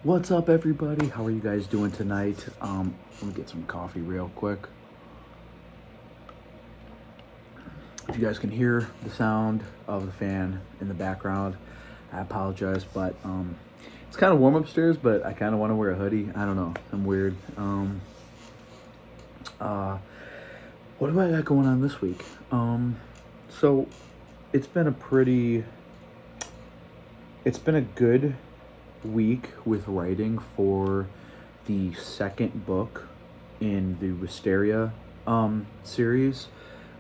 What's up, everybody? How are you guys doing tonight? Let me get some coffee real quick. If you guys can hear the sound of the fan in the background, I apologize, but it's kind of warm upstairs, but I kind of want to wear a hoodie. I don't know. I'm weird. What do I got going on this week? So it's been a good week with writing for the second book in the WISTERIA series.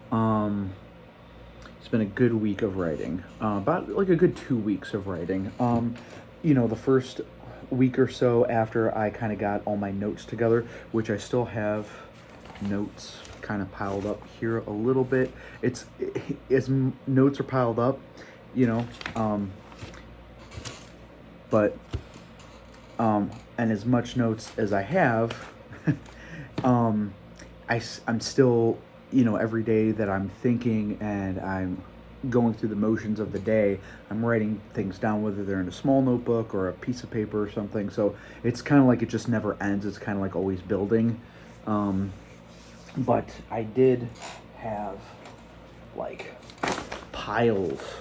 It's been a good week of writing, about like a good 2 weeks of writing. The first week or so after I kind of got all my notes together, which I still have notes kind of piled up here a little bit. Notes are piled up, but and as much notes as I have, I'm still, every day that I'm thinking and I'm going through the motions of the day, I'm writing things down, whether they're in a small notebook or a piece of paper or something. So it's kind of like it just never ends. It's kind of like always building. But I did have like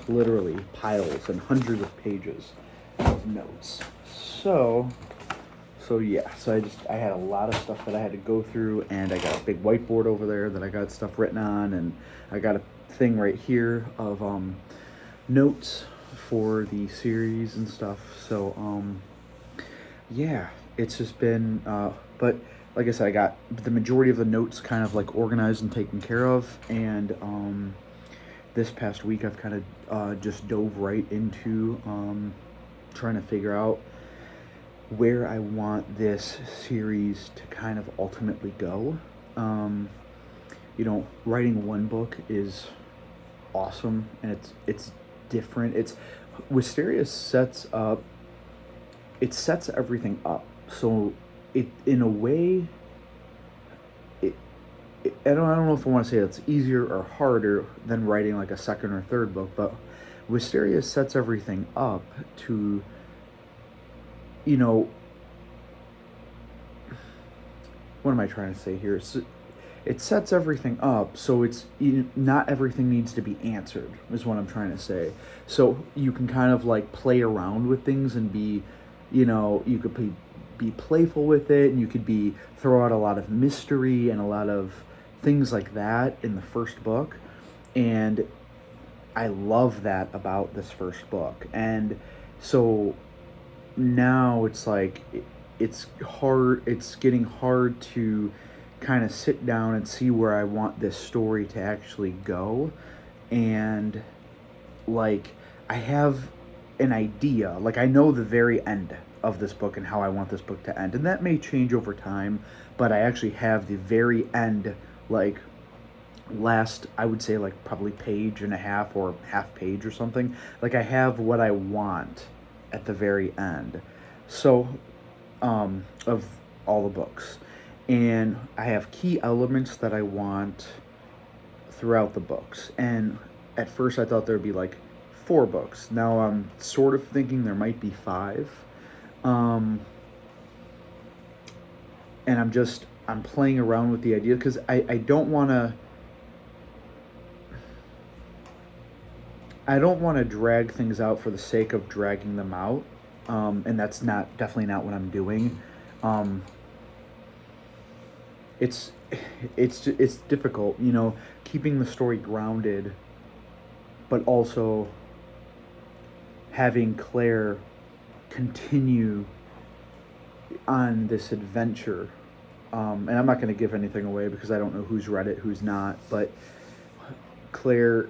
literally piles and hundreds of pages of notes. So I had a lot of stuff that I had to go through, and I got a big whiteboard over there that I got stuff written on, and I got a thing right here of notes for the series and stuff. So it's just been but like I said, I got the majority of the notes kind of like organized and taken care of, and this past week I've kind of just dove right into trying to figure out where I want this series to kind of ultimately go. Writing one book is awesome, and it's different. WISTERIA sets everything up. So it, in a way, I don't know if I want to say it's easier or harder than writing like a second or third book, but WISTERIA sets everything up to, what am I trying to say here? It sets everything up so not everything needs to be answered, is what I'm trying to say. So you can kind of like play around with things and be, you could be playful with it, and you could throw out a lot of mystery and a lot of things like that in the first book. And I love that about this first book. And so now it's like it's getting hard to kind of sit down and see where I want this story to actually go. And like I have an idea, like I know the very end of this book and how I want this book to end, and that may change over time, but I actually have the very end, like last, I would say like probably page and a half or half page or something. Like I have what I want at the very end. So of all the books, and I have key elements that I want throughout the books. And at first I thought there'd be like 4 books. Now I'm sort of thinking there might be 5. And I'm playing around with the idea because I don't want to drag things out for the sake of dragging them out. And that's definitely not what I'm doing. It's difficult, keeping the story grounded, but also having Claire continue on this adventure. And I'm not going to give anything away because I don't know who's read it, who's not, but Claire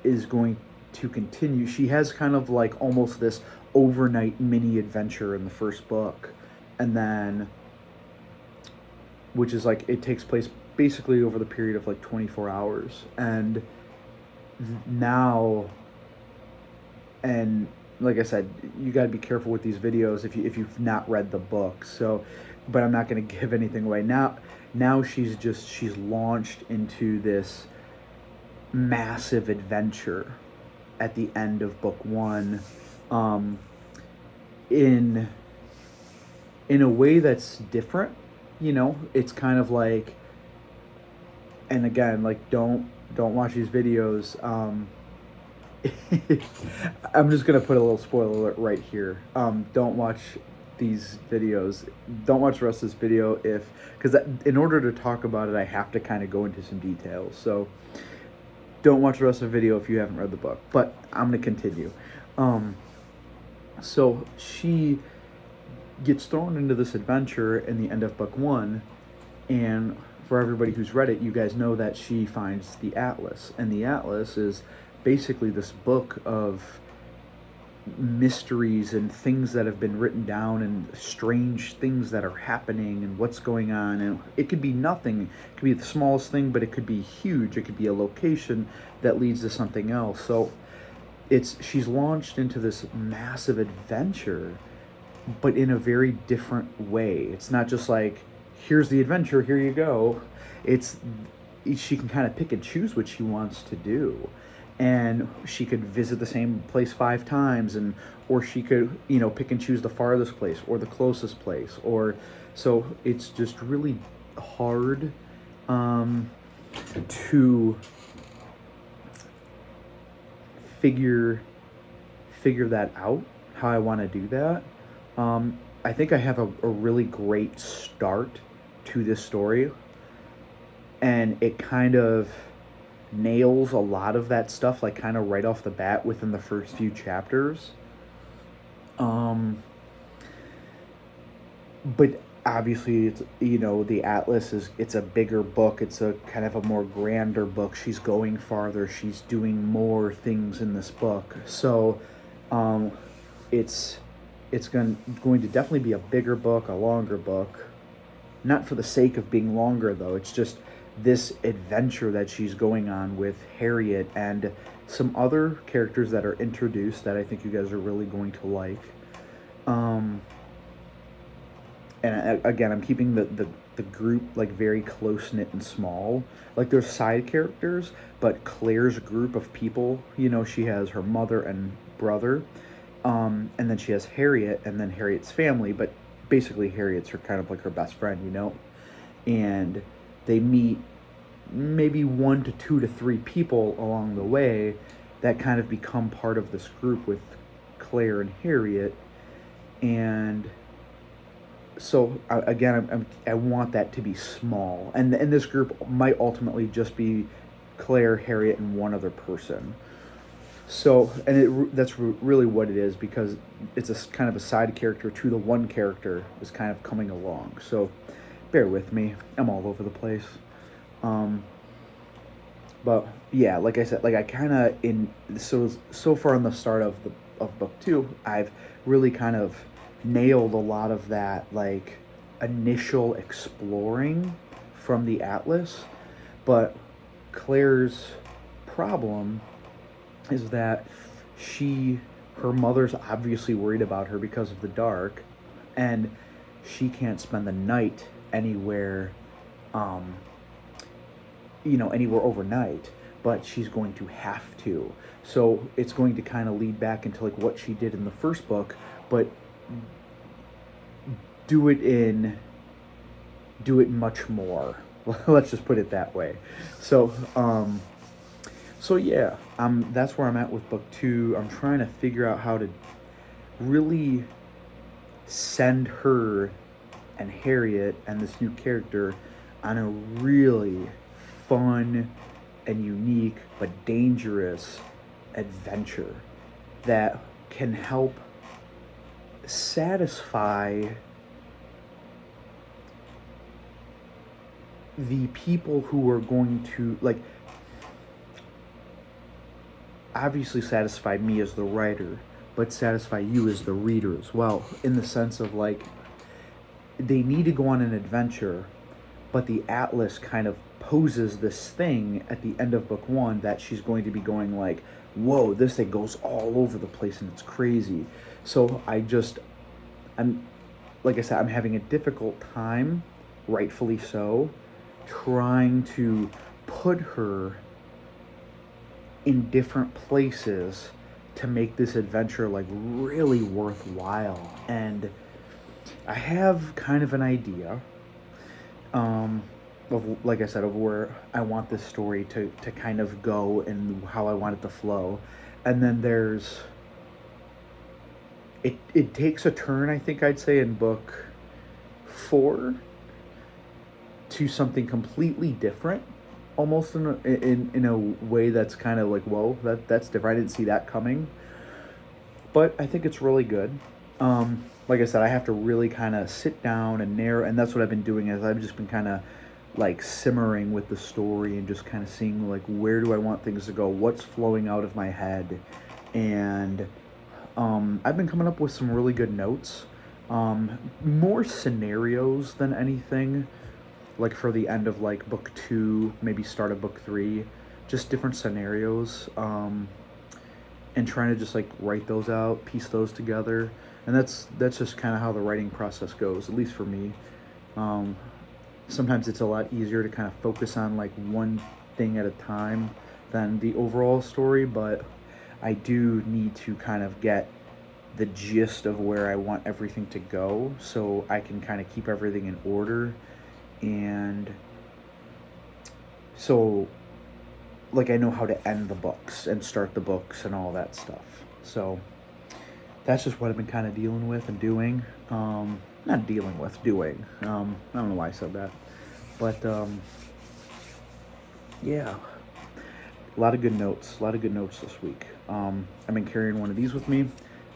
is going to continue. She has kind of like almost this overnight mini adventure in the first book, and then, which is like, it takes place basically over the period of like 24 hours. And now, and like I said, you got to be careful with these videos if you've not read the book. So, but I'm not going to give anything away. Now she's launched into this massive adventure at the end of book 1, in in a way that's different. It's kind of like, and again, like, don't watch these videos. I'm just gonna put a little spoiler alert right here. Don't watch these videos. Don't watch the rest of this video because in order to talk about it, I have to kind of go into some details. So don't watch the rest of the video if you haven't read the book. But I'm gonna continue. So she gets thrown into this adventure in the end of book 1, and for everybody who's read it, you guys know that she finds the Atlas, and the Atlas is basically this book of mysteries and things that have been written down and strange things that are happening and what's going on. And it could be nothing, it could be the smallest thing, but it could be huge. It could be a location that leads to something else. So she's launched into this massive adventure, but in a very different way. It's not just like, here's the adventure, here you go. She can kind of pick and choose what she wants to do, and she could visit the same place 5 times, or she could pick and choose the farthest place or the closest place, or so it's just really hard to figure that out, how I want to do that. I think I have a really great start to this story, and it kind of nails a lot of that stuff, like kind of right off the bat within the first few chapters. But obviously it's, the Atlas it's a bigger book. It's a kind of a more grander book. She's going farther. She's doing more things in this book. So, it's going to definitely be a bigger book, a longer book. Not for the sake of being longer, though. It's just this adventure that she's going on with Harriet and some other characters that are introduced that I think you guys are really going to like. And again, I'm keeping the group like very close-knit and small. Like, there's side characters, but Claire's group of people, she has her mother and brother, and then she has Harriet, and then Harriet's family, but basically Harriet's kind of like her best friend, and they meet maybe 1 to 2 to 3 people along the way that kind of become part of this group with Claire and Harriet. And so again, I want that to be small, and this group might ultimately just be Claire, Harriet, and one other person. So, and that's really what it is, because it's a kind of a side character to the one character is kind of coming along. So, bear with me. I'm all over the place. But yeah, like I said, like I kind of so far in the start of book 2, I've really kind of nailed a lot of that like initial exploring from the Atlas. But Claire's problem is that her mother's obviously worried about her because of the dark, and she can't spend the night anywhere anywhere overnight, but she's going to have to. So it's going to kind of lead back into like what she did in the first book, but do it much more. Let's just put it that way. So yeah, that's where I'm at with book 2. I'm trying to figure out how to really send her and Harriet and this new character on a really fun and unique but dangerous adventure that can help satisfy the people who are going to, like, obviously satisfy me as the writer, but satisfy you as the reader as well, in the sense of, like, they need to go on an adventure, but the Atlas kind of poses this thing at the end of book 1 that she's going to be going like, whoa, this thing goes all over the place and it's crazy. So I'm like I said, I'm having a difficult time, rightfully so, trying to put her in different places to make this adventure like really worthwhile. And I have kind of an idea, of, like I said, of where I want this story to kind of go and how I want it to flow. And then it takes a turn, I think I'd say, in book 4 to something completely different, almost in a way that's kind of like, whoa, that's different. I didn't see that coming, but I think it's really good. Like I said, I have to really kind of sit down and narrow, and that's what I've been doing. Is I've just been kind of like simmering with the story and just kind of seeing like where do I want things to go, what's flowing out of my head, and I've been coming up with some really good notes, more scenarios than anything. Like for the end of like book 2, maybe start of book 3, just different scenarios. And trying to just like write those out, piece those together, and that's just kind of how the writing process goes, at least for me. Um, Sometimes it's a lot easier to kind of focus on like one thing at a time than the overall story, but I do need to kind of get the gist of where I want everything to go so I can kind of keep everything in order. And so like I know how to end the books and start the books and all that stuff. So that's just what I've been kind of dealing with and doing. Not dealing with, doing. I don't know why I said that, but yeah, a lot of good notes. A lot of good notes this week. I've been carrying one of these with me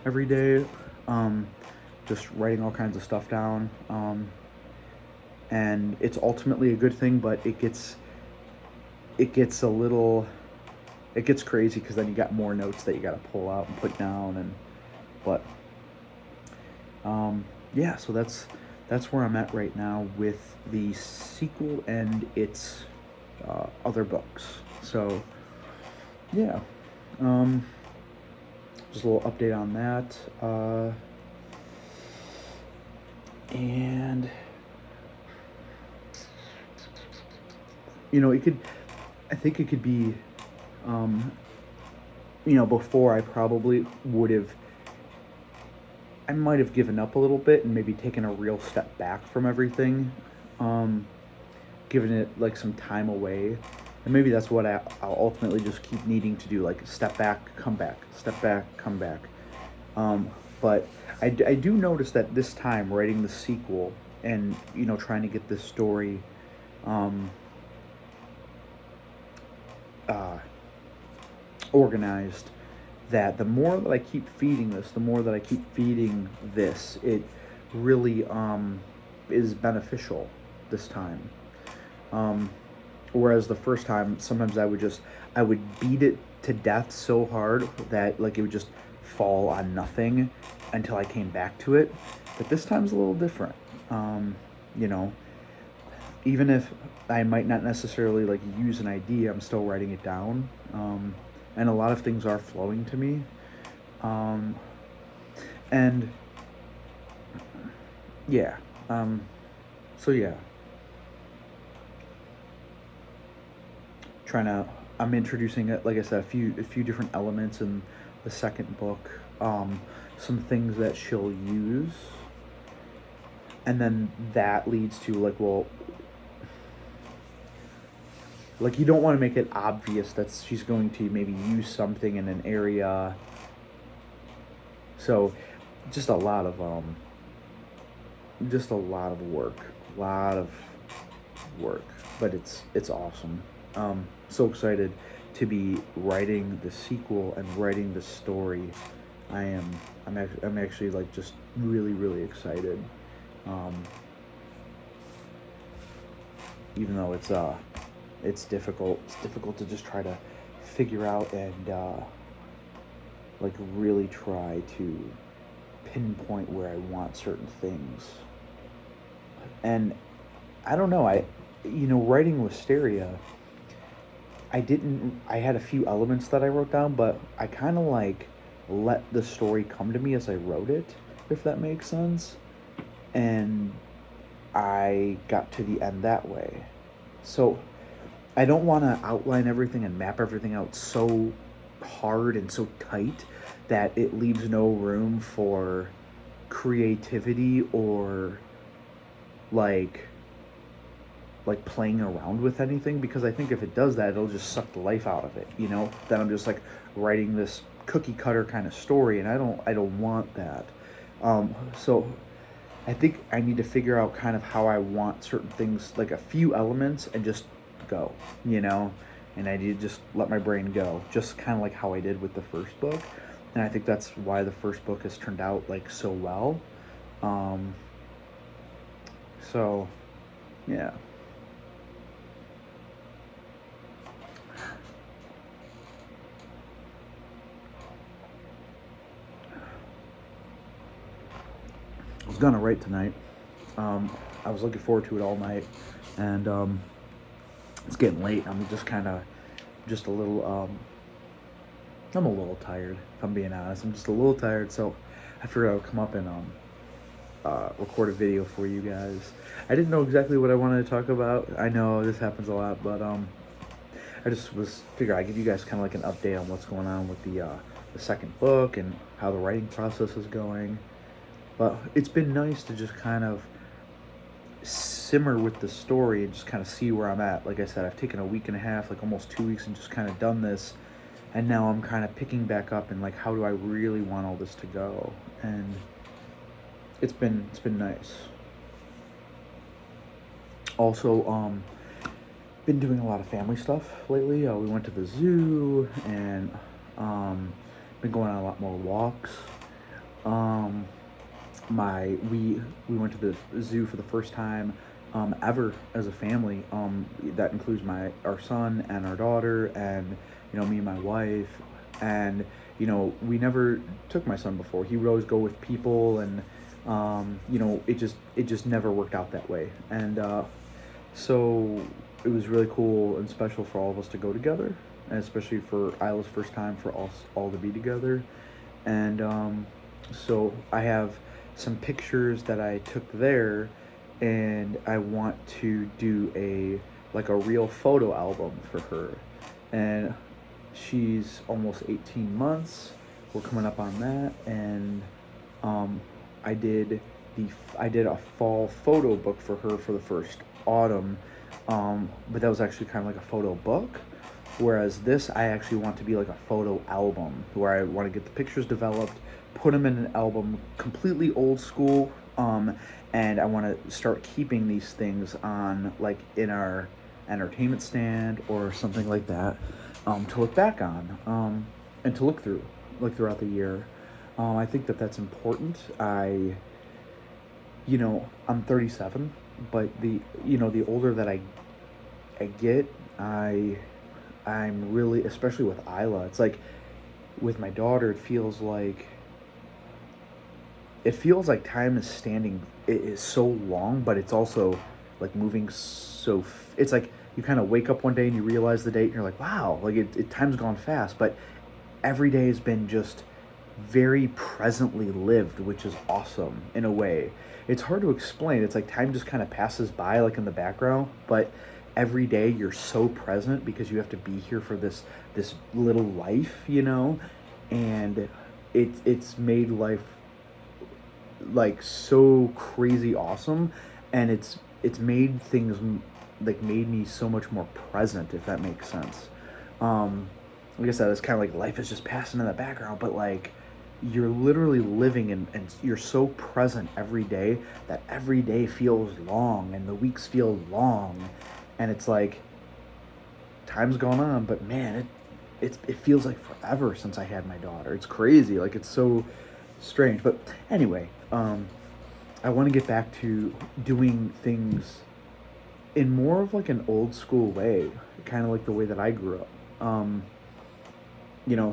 every day, just writing all kinds of stuff down. And it's ultimately a good thing, but it gets a little, it gets crazy because then you got more notes that you got to pull out and put down. And but yeah, so that's where I'm at right now with the sequel and its other books. So yeah, just a little update on that. And I think it could be, before I might have given up a little bit and maybe taken a real step back from everything, given it like some time away. And maybe that's what I'll ultimately just keep needing to do, like step back, come back, step back, come back. But I do notice that this time writing the sequel and, trying to get this story organized, that the more that I keep feeding this, it really is beneficial this time. Whereas the first time, sometimes I would beat it to death so hard that like it would just fall on nothing until I came back to it. But this time's a little different. You know, even if I might not necessarily like use an idea, I'm still writing it down. And a lot of things are flowing to me. And yeah. So yeah. I'm introducing it, like I said, a few different elements in the second book. Some things that she'll use. And then that leads to like, well, like you don't want to make it obvious that she's going to maybe use something in an area. So just a lot of work, but it's awesome. So excited to be writing the sequel and writing the story. I'm actually like just really, really excited. Even though it's difficult to just try to figure out and like really try to pinpoint where I want certain things. And I don't know, writing Wisteria, I had a few elements that I wrote down, but I kind of like let the story come to me as I wrote it, if that makes sense. And I got to the end that way. So I don't want to outline everything and map everything out so hard and so tight that it leaves no room for creativity or like playing around with anything, because I think if it does that, it'll just suck the life out of it, you know? Then I'm just like writing this cookie cutter kind of story, and I don't want that. So I think I need to figure out kind of how I want certain things, like a few elements, and just go, you know? And I need to just let my brain go, just kind of like how I did with the first book. And I think that's why the first book has turned out like so well. So yeah. I was gonna write tonight. I was looking forward to it all night, and it's getting late. I'm just kind of, just a little. I'm a little tired. If I'm being honest, I'm just a little tired. So I figured I would come up and record a video for you guys. I didn't know exactly what I wanted to talk about. I know this happens a lot, but I just figured I'd give you guys kind of like an update on what's going on with the second book and how the writing process is going. But it's been nice to just kind of simmer with the story and just kind of see where I'm at. Like I said, I've taken a week and a half, like almost 2 weeks, and just kind of done this. And now I'm kind of picking back up and like, how do I really want all this to go? And it's been nice. Also, been doing a lot of family stuff lately. We went to the zoo and been going on a lot more walks. We went to the zoo for the first time ever as a family. That includes our son and our daughter, and me and my wife. And we never took my son before. He would always go with people, and it just never worked out that way. And so it was really cool and special for all of us to go together, and especially for Isla's first time for us all to be together. And so I have some pictures that I took there, and I want to do a real photo album for her. And she's almost 18 months. We're coming up on that. And I did a fall photo book for her for the first autumn, but that was actually kind of like a photo book, whereas this I actually want to be like a photo album, where I want to get the pictures developed, put them in an album, completely old school, and I want to start keeping these things on, like, in our entertainment stand or something like that, to look back on, and to look through, like, throughout the year. I think that that's important. I'm 37, but the older that I get, I'm really, especially with Isla, it's like with my daughter, it feels like time is standing. It is so long, but it's also like moving so. It's like you kind of wake up one day and you realize the date, and you're like, wow, like time's gone fast. But every day has been just very presently lived, which is awesome in a way. It's hard to explain. It's like time just kind of passes by, like in the background, but every day you're so present because you have to be here for this little life, and it's made life like so crazy awesome, and it's made things like made me so much more present, if that makes sense. Like I said, it's kind of like life is just passing in the background, but like you're literally living and you're so present every day that every day feels long and the weeks feel long, and it's like time's gone on, but man, it feels like forever since I had my daughter. It's crazy, like it's so strange. But anyway, I want to get back to doing things in more of like an old school way, kind of like the way that I grew up.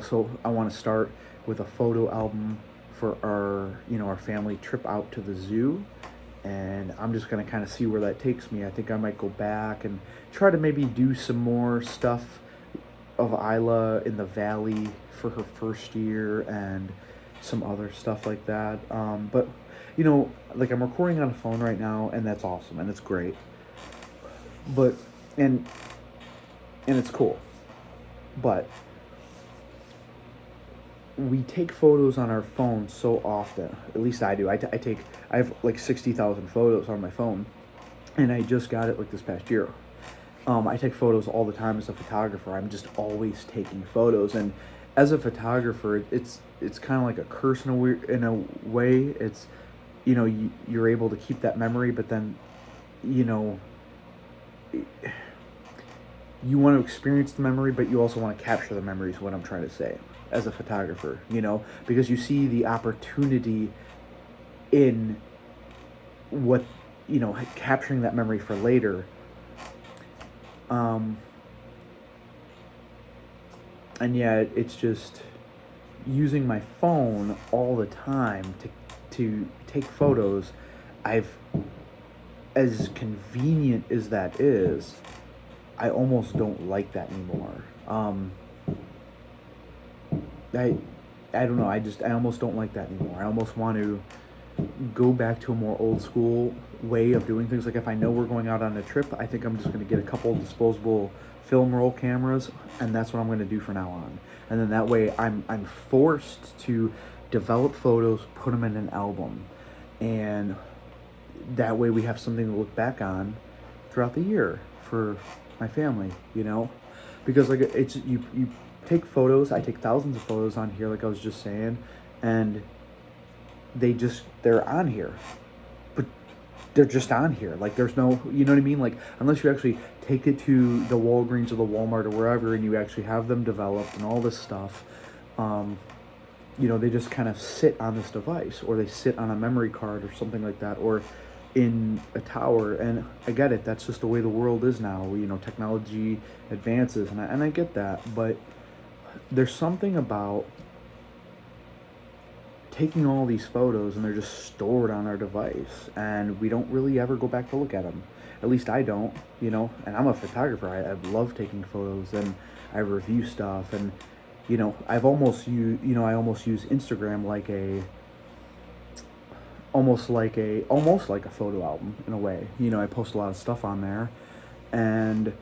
So I want to start with a photo album for our family trip out to the zoo, and I'm just gonna kind of see where that takes me. I think I might go back and try to maybe do some more stuff of Isla in the valley for her first year and some other stuff like that. But like I'm recording on a phone right now, and that's awesome and it's great. But and it's cool. But we take photos on our phone so often. At least I do. I have like 60,000 photos on my phone, and I just got it like this past year. I take photos all the time as a photographer. I'm just always taking photos, and as a photographer, it's kind of like a curse in a way. It's, you're able to keep that memory, but then, you know, you want to experience the memory, but you also want to capture the memory, is what I'm trying to say, as a photographer, because you see the opportunity in what, capturing that memory for later. And yeah, it's just using my phone all the time to take photos. As convenient as that is, I almost don't like that anymore. I don't know. I almost don't like that anymore. I almost want to go back to a more old school way of doing things. Like if I know we're going out on a trip, I think I'm just going to get a couple disposable film roll cameras, and that's what I'm going to do from now on. And then that way I'm forced to develop photos, put them in an album, and that way we have something to look back on throughout the year for my family, because like it's you take photos. I take thousands of photos on here, like I was just saying, and they're on here, but they're just on here. Like there's no, you know what I mean? Like unless you actually take it to the Walgreens or the Walmart or wherever, and you actually have them developed and all this stuff, they just kind of sit on this device, or they sit on a memory card or something like that, or in a tower. And I get it, that's just the way the world is now. Technology advances, and I get that, but there's something about taking all these photos and they're just stored on our device, and we don't really ever go back to look at them. At least I don't, and I'm a photographer. I love taking photos, and I review stuff, and I almost use Instagram like almost like a photo album in a way. I post a lot of stuff on there, and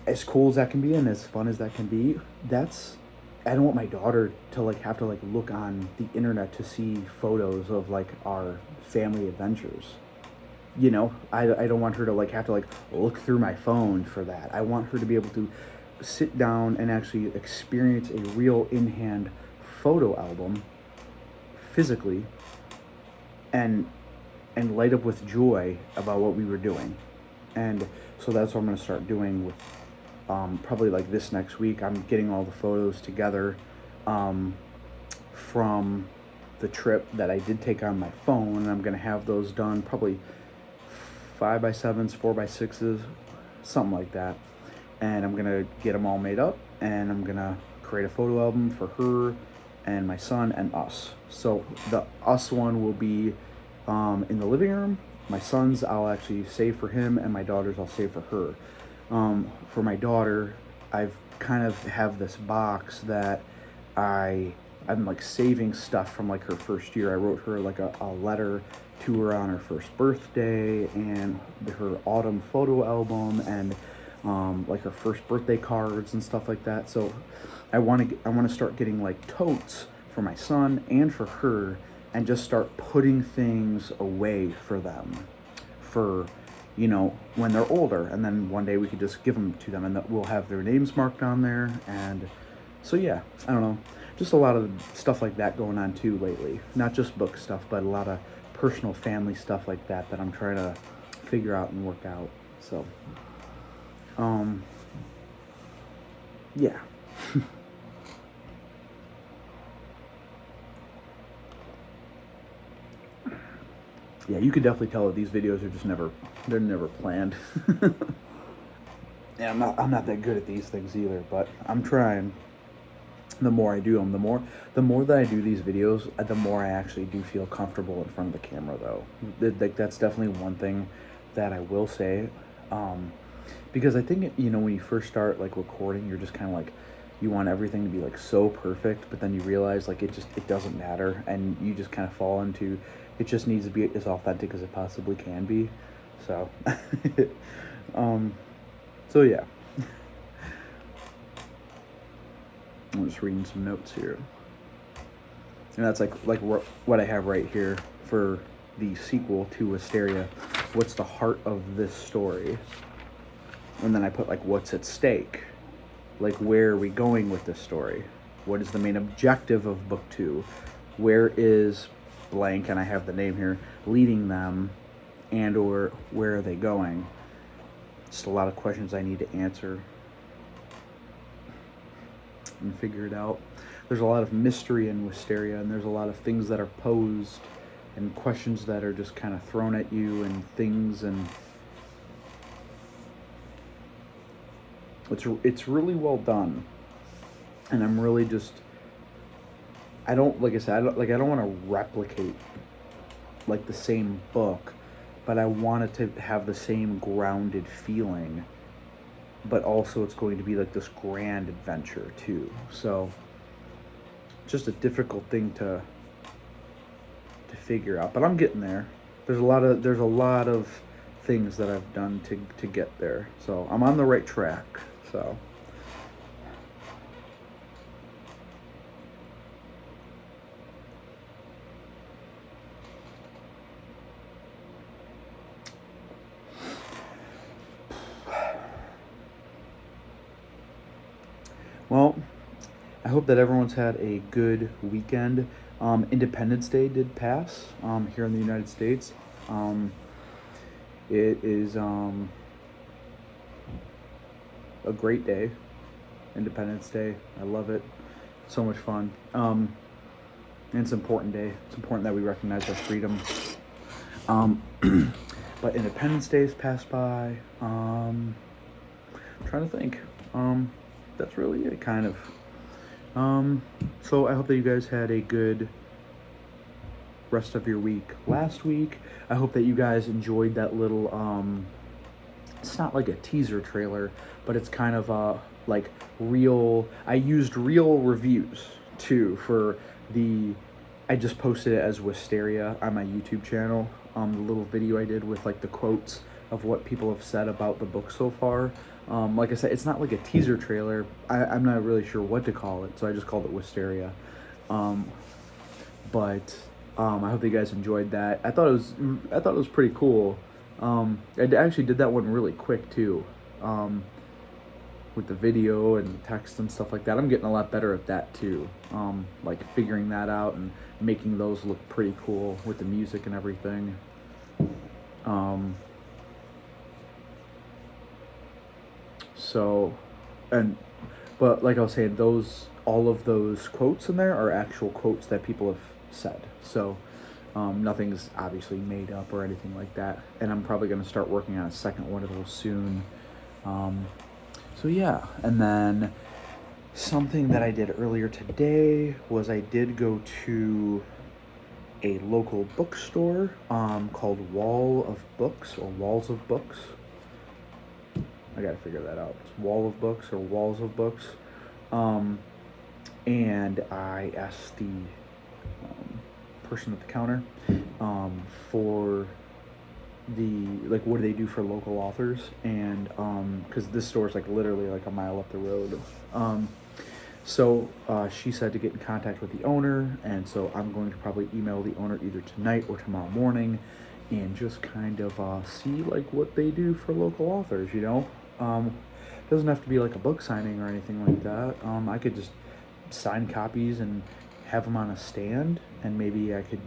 as cool as that can be and as fun as that can be, I don't want my daughter to have to look on the internet to see photos of our family adventures. I don't want her to have to look through my phone for that. I want her to be able to sit down and actually experience a real in-hand photo album physically, and light up with joy about what we were doing. And so that's what I'm going to start doing with probably this next week. I'm getting all the photos together from the trip that I did take on my phone, and I'm going to have those done probably 5x7s, 4x6s, something like that. And I'm going to get them all made up, and I'm going to create a photo album for her and my son and us. So the us one will be in the living room. My son's I'll actually save for him, and my daughter's I'll save for her. For my daughter, I've kind of have this box that I'm saving stuff from her first year. I wrote her a letter to her on her first birthday, and her autumn photo album, and her first birthday cards and stuff like that. So I want to start getting totes for my son and for her, and just start putting things away for them for when they're older, and then one day we could just give them to them, and that we'll have their names marked on there. And so yeah, I don't know, just a lot of stuff like that going on too lately. Not just book stuff, but a lot of personal family stuff like that I'm trying to figure out and work out. So yeah. Yeah, you could definitely tell that these videos are they're never planned. Yeah, I'm not that good at these things either, but I'm trying. The more I do them, the more that I do these videos, the more I actually do feel comfortable in front of the camera, though. That's definitely one thing that I will say, because I think when you first start recording, you're just kind of you want everything to be so perfect, but then you realize it doesn't matter, and you just kind of fall into it just needs to be as authentic as it possibly can be. So so yeah. I'm just reading some notes here. And that's like what I have right here for the sequel to Wisteria. What's the heart of this story? And then I put like what's at stake? Like where are we going with this story? What is the main objective of book 2? Where is blank, and I have the name here, leading them, and or where are they going? Just a lot of questions I need to answer and figure it out. There's a lot of mystery in Wisteria, and there's a lot of things that are posed and questions that are just kind of thrown at you and things, and it's really well done. And I'm really just, I don't, like I said, I don't want to replicate like the same book, but I want it to have the same grounded feeling, but also it's going to be like this grand adventure too. So just a difficult thing to figure out, but I'm getting there. There's a lot of things that I've done to get there, so I'm on the right track. So well, I hope that everyone's had a good weekend. Independence Day did pass here in the United States. It is a great day, Independence Day. I love it. So much fun. And it's an important day. It's important that we recognize our freedom. But Independence Day has passed by. I'm trying to think. That's really it, kind of. So I hope that you guys had a good rest of your week last week. I hope that you guys enjoyed that little, it's not like a teaser trailer, but it's kind of like real, I used real reviews too for I just posted it as Wisteria on my YouTube channel, the little video I did with like the quotes of what people have said about the book so far. Like I said, it's not like a teaser trailer. I'm not really sure what to call it, so I just called it Wisteria. But I hope that you guys enjoyed that. I thought it was pretty cool. I actually did that one really quick too, with the video and text and stuff like that. I'm getting a lot better at that too, like figuring that out and making those look pretty cool with the music and everything. But like I was saying, all of those quotes in there are actual quotes that people have said. So nothing's obviously made up or anything like that. And I'm probably going to start working on a second one of those soon. So yeah, and then something that I did earlier today was I did go to a local bookstore called Walls of Books. I gotta figure that out. It's Wall of Books or Walls of Books. And I asked the person at the counter for what do they do for local authors, and because this store is like literally like a mile up the road. So she said to get in contact with the owner, and so I'm going to probably email the owner either tonight or tomorrow morning and just kind of see like what they do for local authors, you know. Doesn't have to be like a book signing or anything like that. I could just sign copies and have them on a stand, and maybe I could,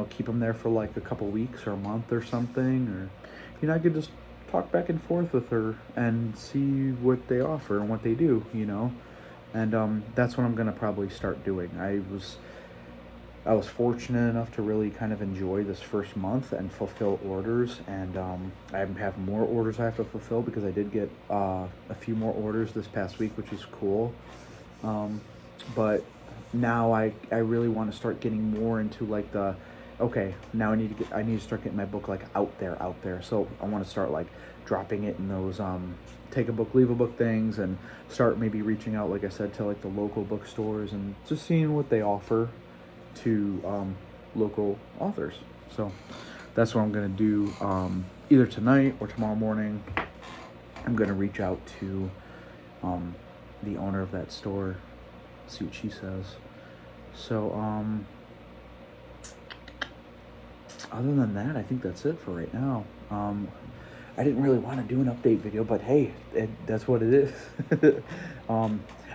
keep them there for like a couple weeks or a month or something, or, I could just talk back and forth with her and see what they offer and what they do, and that's what I'm gonna probably start doing. I was fortunate enough to really kind of enjoy this first month and fulfill orders, and I have more orders I have to fulfill because I did get a few more orders this past week, which is cool. But now I really want to start getting more into like now I need to start getting my book like out there. So I want to start like dropping it in those take a book, leave a book things, and start maybe reaching out, like I said, to like the local bookstores and just seeing what they offer to local authors. So that's what I'm gonna do either tonight or tomorrow morning. I'm gonna reach out to the owner of that store see what she says. So, other than that, I think that's it for right now. I didn't really want to do an update video, but hey, that's what it is.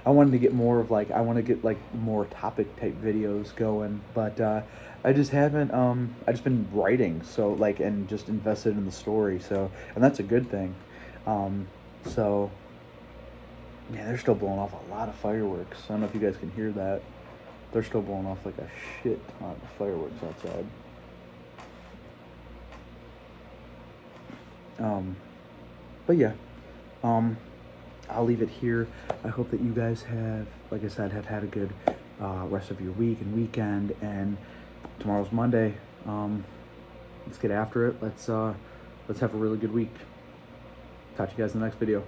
I wanted to get more of like, I want to get like more topic type videos going, but I just haven't. I just been writing, so like, and just invested in the story. So, and that's a good thing. So, yeah, they're still blowing off a lot of fireworks. I don't know if you guys can hear that. They're still blowing off like a shit ton of fireworks outside. But yeah, I'll leave it here. I hope that you guys have, like I said, have had a good rest of your week and weekend. And tomorrow's Monday. Let's get after it. Let's have a really good week. Talk to you guys in the next video.